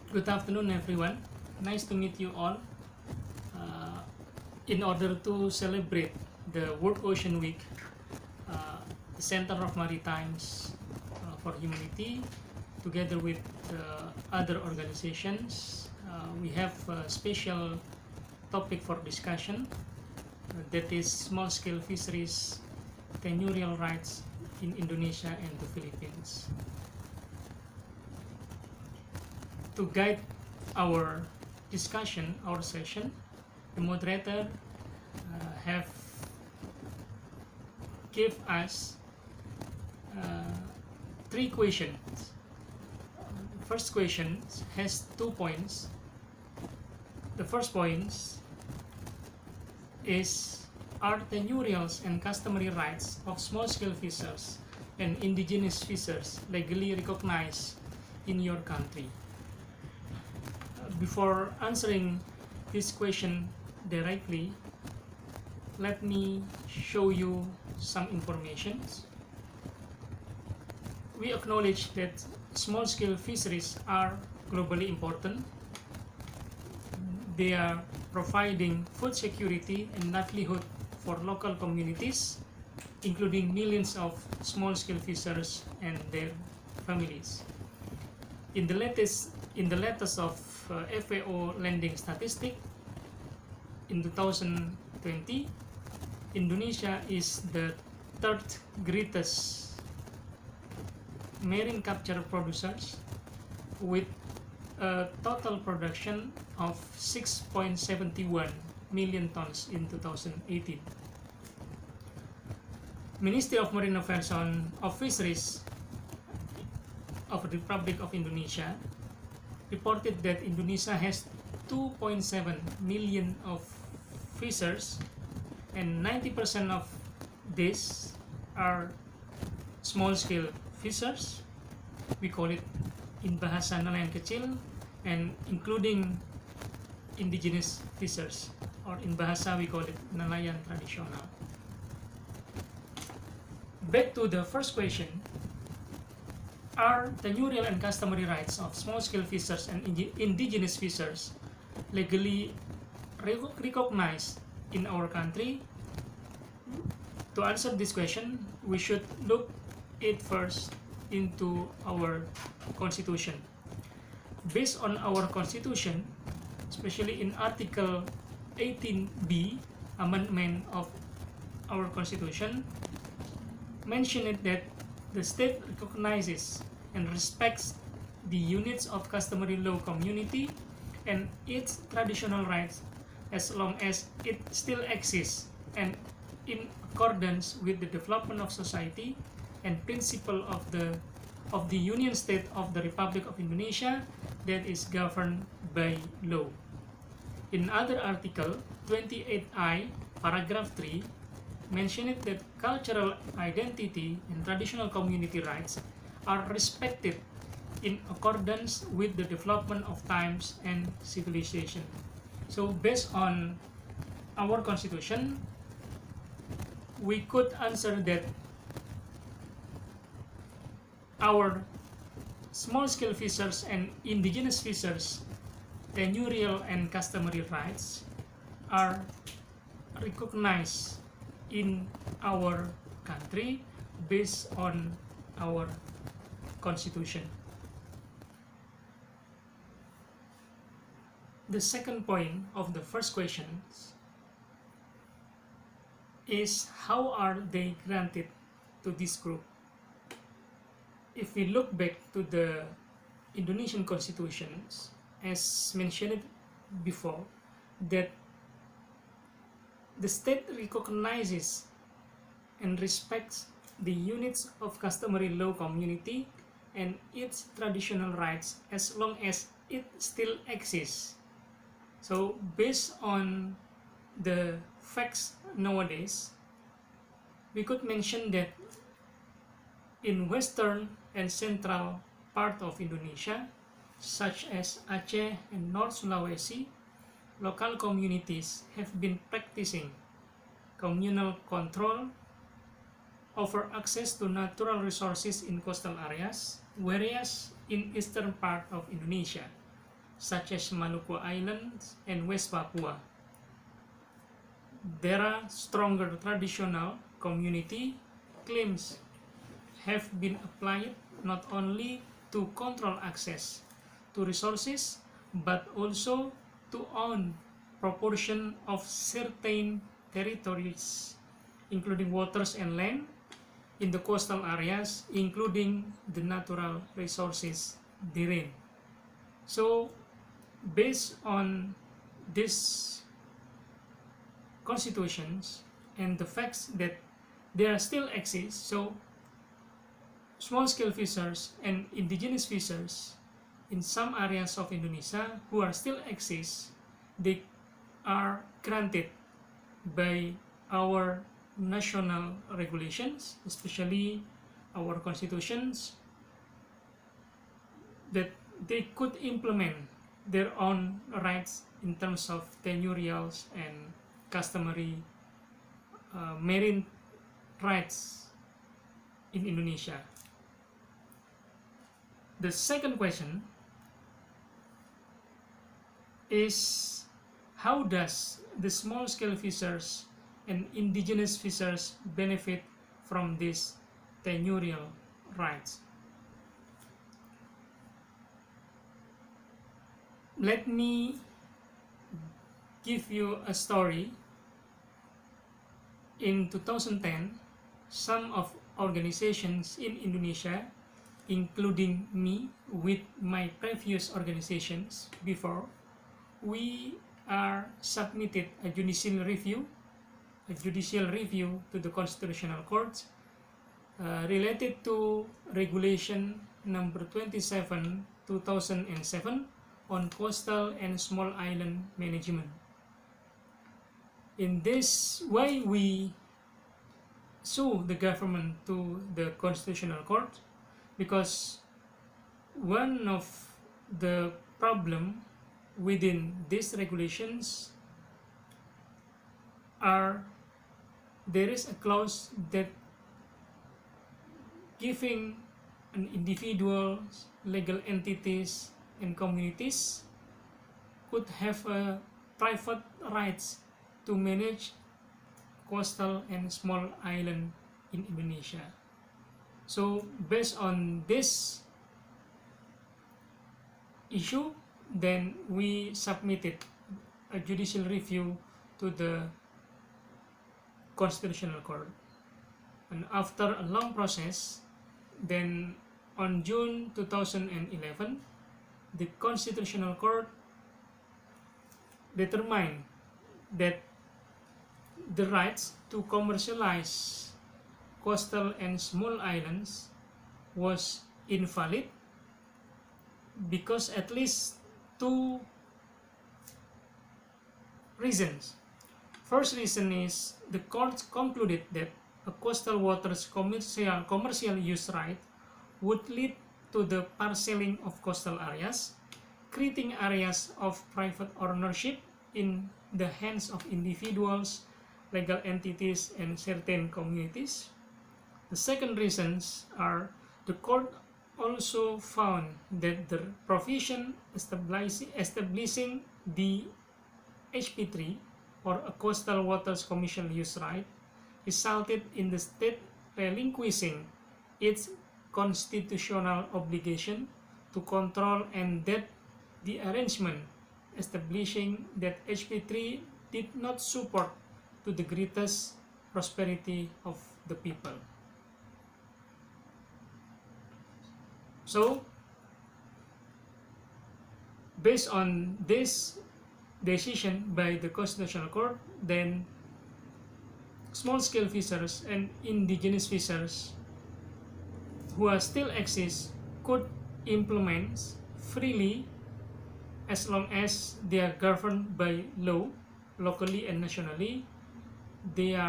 Good afternoon, everyone. Nice to meet you all. Uh, in order to celebrate the World Ocean Week, the Center of Maritimes for Humanity, together with other organizations, we have a special topic for discussion that is small-scale fisheries tenurial rights in Indonesia and the Philippines. To guide our discussion, our session, the moderator have give us three questions. First question has 2 points. The first point is, are tenurials and customary rights of small-scale fishers and indigenous fishers legally recognized in your country? Before answering this question directly, let me show you some information. We acknowledge that small-scale fisheries are globally important. They are providing food security and livelihood for local communities, including millions of small-scale fishers and their families. In the latest of FAO landing statistic in 2020, Indonesia is the third greatest marine capture producers with a total production of 6.71 million tons in 2018. Ministry of Marine Affairs of Fisheries of the Republic of Indonesia reported that Indonesia has 2.7 million of fishers, and 90% of these are small-scale fishers. We call it in bahasa nelayan kecil, and including indigenous fishers, or in bahasa we call it nelayan tradisional. Back to the first question, are tenurial and customary rights of small-scale fishers and indigenous fishers legally recognized in our country? To answer this question, we should look it first into our constitution. Based on our constitution, especially in Article 18B, amendment of our constitution, mentioned that the state recognizes and respects the units of customary law community and its traditional rights as long as it still exists and in accordance with the development of society and principle of the Union State of the Republic of Indonesia that is governed by law. In other article 28I, paragraph 3, mentioned that cultural identity and traditional community rights are respected in accordance with the development of times and civilization. So based on our constitution, we could answer that our small-scale fishers and indigenous fishers tenurial and customary rights are recognized in our country based on our constitution. The second point of the first question is, how are they granted to this group? If we look back to the Indonesian constitutions, as mentioned before, that the state recognizes and respects the units of customary law community and its traditional rights as long as it still exists. So based on the facts nowadays, we could mention that in western and central part of Indonesia, such as Aceh and North Sulawesi, local communities have been practicing communal control over access to natural resources in coastal areas, whereas in eastern part of Indonesia, such as Maluku Islands and West Papua. There are stronger traditional community claims have been applied not only to control access to resources but also to own proportion of certain territories, including waters and land in the coastal areas, including the natural resources therein. So, based on these constitutions and the facts that there still exist, so small-scale fishers and indigenous fishers in some areas of Indonesia who are still exist, they are granted by our national regulations, especially our constitutions, that they could implement their own rights in terms of tenurials and customary marine rights in Indonesia. The second question is, how does the small-scale fishers and indigenous fishers benefit from these tenurial rights? Let me give you a story. In 2010, some of organizations in Indonesia, including me with my previous organizations before, we are submitted a judicial review to the Constitutional Court related to Regulation number 27 2007 on coastal and small island management. In this way, we sue the government to the Constitutional Court because one of the problem within these regulations are there is a clause that giving an individuals, legal entities, and communities could have a private rights to manage coastal and small island in Indonesia. So based on this issue, then we submitted a judicial review to the Constitutional Court. And after a long process, then on June 2011, the Constitutional Court determined that the rights to commercialize coastal and small islands was invalid because at least two reasons. First reason is the court concluded that a coastal waters commercial use right would lead to the parceling of coastal areas, creating areas of private ownership in the hands of individuals, legal entities, and certain communities. The second reasons are the court also found that the provision establishing the HP3 or a coastal waters commercial use right resulted in the state relinquishing its constitutional obligation to control, and that the arrangement establishing that HP3 did not support to the greatest prosperity of the people. So, based on this decision by the Constitutional Court, then small-scale fishers and indigenous fishers who are still exist could implement freely as long as they are governed by law, locally and nationally. They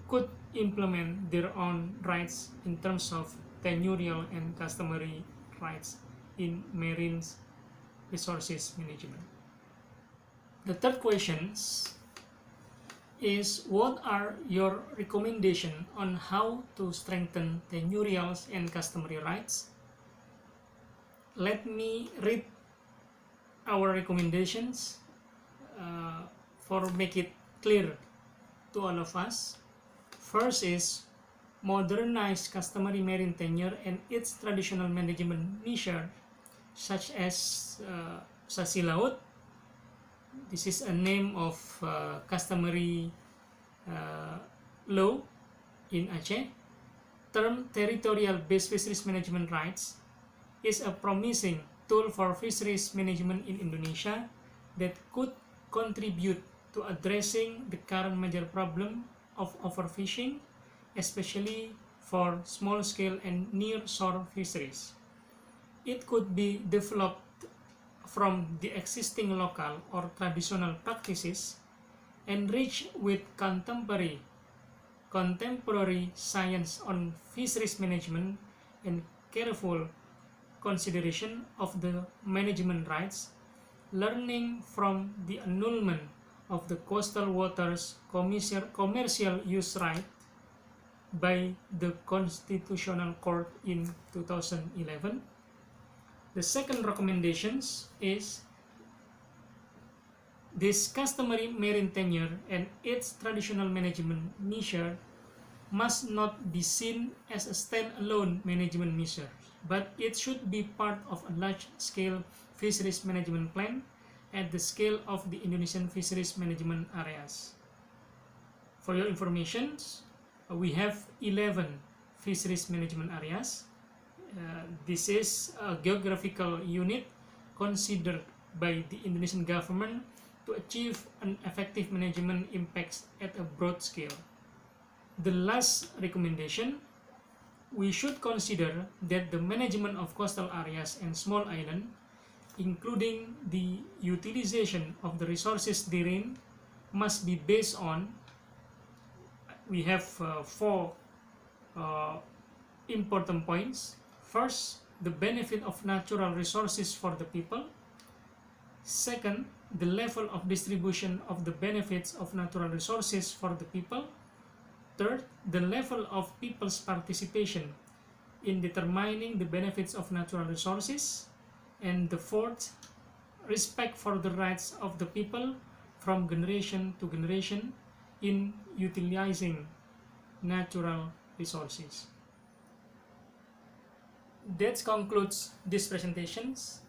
could implement their own rights in terms of tenurial and customary rights in marine resources management. The third question is, what are your recommendations on how to strengthen tenurials and customary rights? Let me read our recommendations for make it clear to all of us. First is modernize customary marine tenure and its traditional management measure, such as sasi laut. This is a name of customary law in Aceh. Term territorial based fisheries management rights is a promising tool for fisheries management in Indonesia that could contribute to addressing the current major problem of overfishing, especially for small-scale and near-shore fisheries. It could be developed from the existing local or traditional practices, enriched with contemporary science on fisheries management and careful consideration of the management rights, learning from the annulment of the coastal waters commercial use right by the Constitutional Court in 2011. The second recommendations is this customary marine tenure and its traditional management measure must not be seen as a standalone management measure, but it should be part of a large-scale fisheries management plan at the scale of the Indonesian fisheries management areas. For your information, we have 11 fisheries management areas. This is a geographical unit considered by the Indonesian government to achieve an effective management impacts at a broad scale. The last recommendation, we should consider that the management of coastal areas and small islands, including the utilization of the resources therein, must be based on, we have four important points. First, the benefit of natural resources for the people. Second, the level of distribution of the benefits of natural resources for the people. Third, the level of people's participation in determining the benefits of natural resources. And the fourth, respect for the rights of the people from generation to generation in utilizing natural resources. That concludes this presentations.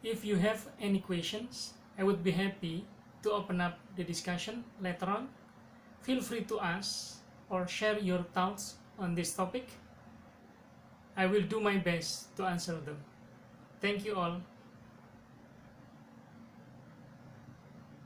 If you have any questions, I would be happy to open up the discussion later on. Feel free to ask or share your thoughts on this topic. I will do my best to answer them. Thank you all.